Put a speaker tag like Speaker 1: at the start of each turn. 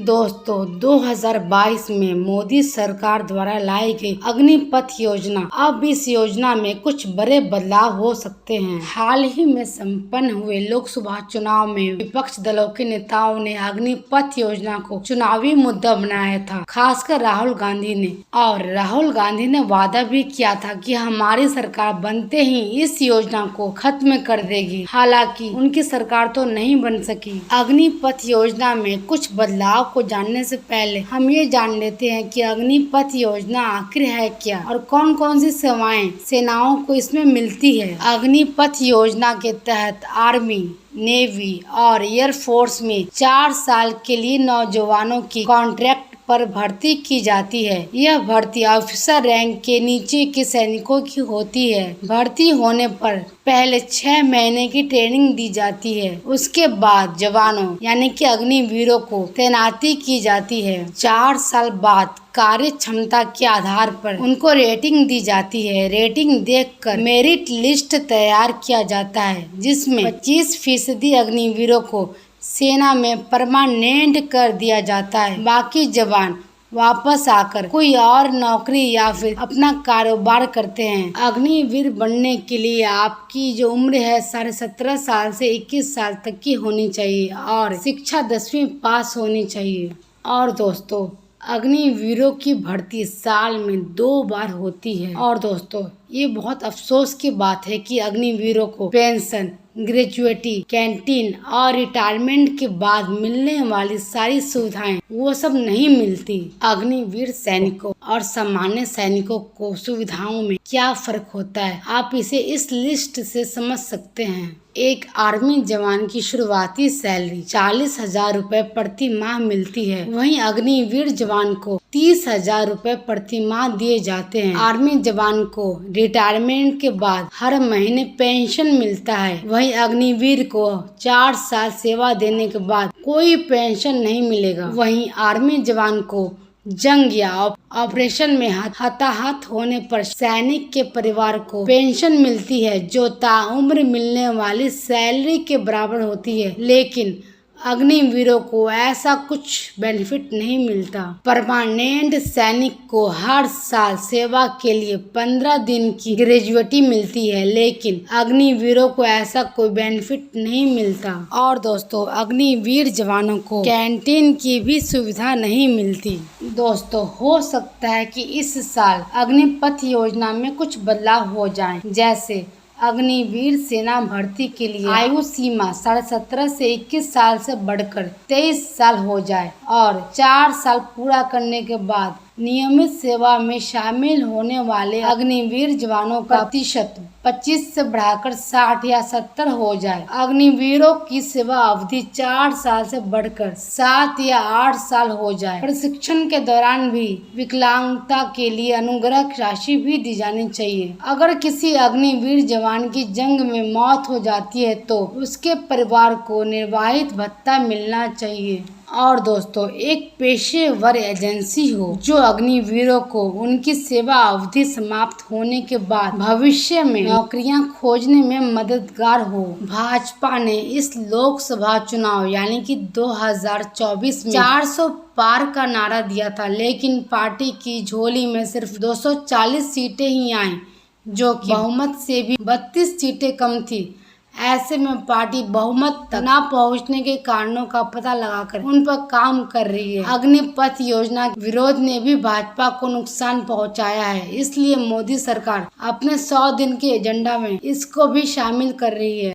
Speaker 1: दोस्तों 2022 में मोदी सरकार द्वारा लाई गई अग्निपथ योजना, अब इस योजना में कुछ बड़े बदलाव हो सकते हैं। हाल ही में संपन्न हुए लोकसभा चुनाव में विपक्ष दलों के नेताओं ने अग्निपथ योजना को चुनावी मुद्दा बनाया था, खासकर राहुल गांधी ने। और राहुल गांधी ने वादा भी किया था कि हमारी सरकार बनते ही इस योजना को खत्म कर देगी। हालांकि उनकी सरकार तो नहीं बन सकी। अग्निपथ योजना में कुछ बदलाव को जानने से पहले हम ये जान लेते हैं कि अग्निपथ योजना आखिर है क्या और कौन कौन सी सेवाएं सेनाओं को इसमें मिलती है। अग्निपथ योजना के तहत आर्मी, नेवी और एयरफोर्स में 4 साल के लिए नौजवानों की कॉन्ट्रैक्ट पर भर्ती की जाती है। यह भर्ती ऑफिसर रैंक के नीचे के सैनिकों की होती है। भर्ती होने पर पहले 6 महीने की ट्रेनिंग दी जाती है। उसके बाद जवानों यानी कि अग्निवीरों को तैनाती की जाती है। 4 साल बाद कार्य क्षमता के आधार पर उनको रेटिंग दी जाती है। रेटिंग देखकर मेरिट लिस्ट तैयार किया जाता है, जिसमें 25% अग्निवीरों को सेना में परमानेंट कर दिया जाता है। बाकी जवान वापस आकर कोई और नौकरी या फिर अपना कारोबार करते हैं। अग्निवीर बनने के लिए आपकी जो उम्र है 17.5 साल से 21 साल तक की होनी चाहिए और शिक्षा 10वीं पास होनी चाहिए। और दोस्तों अग्निवीरों की भर्ती साल में 2 बार होती है। और दोस्तों ये बहुत अफसोस की बात है कि अग्निवीरों को पेंशन, ग्रेजुएटी, कैंटीन और रिटायरमेंट के बाद मिलने वाली सारी सुविधाएं वो सब नहीं मिलती। अग्निवीर सैनिकों और सामान्य सैनिकों को सुविधाओं में क्या फर्क होता है, आप इसे इस लिस्ट से समझ सकते हैं। एक आर्मी जवान की शुरुआती सैलरी 40,000 रुपए प्रति माह मिलती है। वहीं अग्निवीर जवान को 30,000 रुपए प्रति माह दिए जाते हैं। आर्मी जवान को रिटायरमेंट के बाद हर महीने पेंशन मिलता है। वहीं अग्निवीर को 4 साल सेवा देने के बाद कोई पेंशन नहीं मिलेगा। वहीं आर्मी जवान को जंग या ऑपरेशन में हताहत होने पर सैनिक के परिवार को पेंशन मिलती है, जो ताउम्र मिलने वाली सैलरी के बराबर होती है। लेकिन अग्निवीरों को ऐसा कुछ बेनिफिट नहीं मिलता। परमानेंट सैनिक को हर साल सेवा के लिए 15 दिन की ग्रेजुएटी मिलती है, लेकिन अग्निवीरों को ऐसा कोई बेनिफिट नहीं मिलता। और दोस्तों अग्निवीर जवानों को कैंटीन की भी सुविधा नहीं मिलती। दोस्तों हो सकता है कि इस साल अग्निपथ योजना में कुछ बदलाव हो जाएं, जैसे अग्निवीर सेना भर्ती के लिए आयु सीमा 17.5 से 21 साल से बढ़कर 23 साल हो जाए और 4 साल पूरा करने के बाद नियमित सेवा में शामिल होने वाले अग्निवीर जवानों का प्रतिशत 25 से बढ़ाकर 60 या 70 हो जाए। अग्निवीरों की सेवा अवधि 4 साल से बढ़कर 7 या 8 साल हो जाए। प्रशिक्षण के दौरान भी विकलांगता के लिए अनुग्रह राशि भी दी जानी चाहिए। अगर किसी अग्निवीर जवान की जंग में मौत हो जाती है तो उसके परिवार को निर्वाहित भत्ता मिलना चाहिए। और दोस्तों एक पेशेवर एजेंसी हो जो अग्निवीरों को उनकी सेवा अवधि समाप्त होने के बाद भविष्य में नौकरियां खोजने में मददगार हो। भाजपा ने इस लोकसभा चुनाव यानी कि 2024 में 400 पार का नारा दिया था, लेकिन पार्टी की झोली में सिर्फ 240 सीटें ही आईं, जो कि बहुमत से भी 32 सीटें कम थी। ऐसे में पार्टी बहुमत तक न पहुंचने के कारणों का पता लगाकर उन पर काम कर रही है। अग्निपथ योजना के विरोध ने भी भाजपा को नुकसान पहुंचाया है, इसलिए मोदी सरकार अपने 100 दिन के एजेंडा में इसको भी शामिल कर रही है।